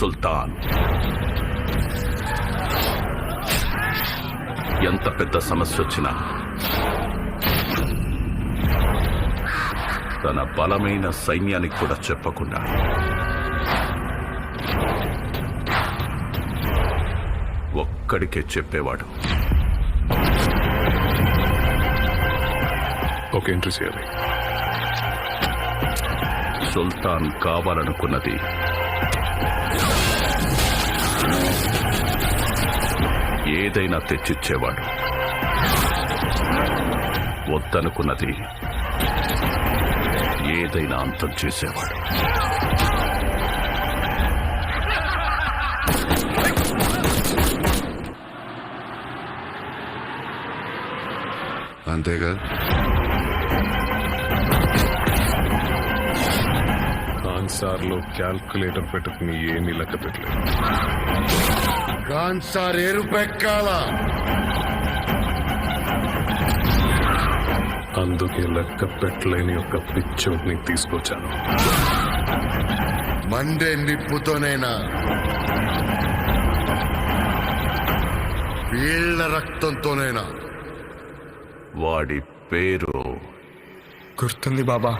సుల్తాన్ ఎంత పెద్ద సమస్య వచ్చినా తన బలమైన సైన్యానికి కూడా చెప్పకుండా ఒక్కడికే చెప్పేవాడు. ఒక ఎంట్రీ చేయాలి. సుల్తాన్ కావాలనుకున్నది ఏదైనా తెచ్చిచ్చేవాడు, వద్దనుకున్నది ఏదైనా అంతం చేసేవాడు. అంతేగా? ఖాన్సార్లో క్యాల్కులేటర్ పెట్టుకుని ఏమీ లెక్క పెట్టలేదు. ఖాన్సార్ ఎరుపెక్కాల, అందుకే లెక్క పెట్టలేని ఒక పిచ్చోడ్ని తీసుకొచ్చాను. మండే నిప్పుతోనైనా వీళ్ళ రక్తంతోనైనా. వాడి పేరు గుర్తుంది బాబా.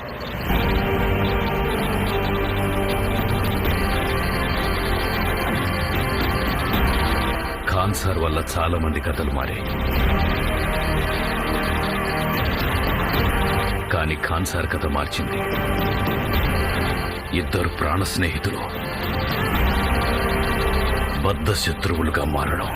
ఖాన్సార్ వల్ల చాలా మంది కథలు మారాయి, కానీ ఖాన్సార్ కథ మార్చింది ఇద్దరు ప్రాణ స్నేహితులు బద్ధ శత్రువులుగా మారడం.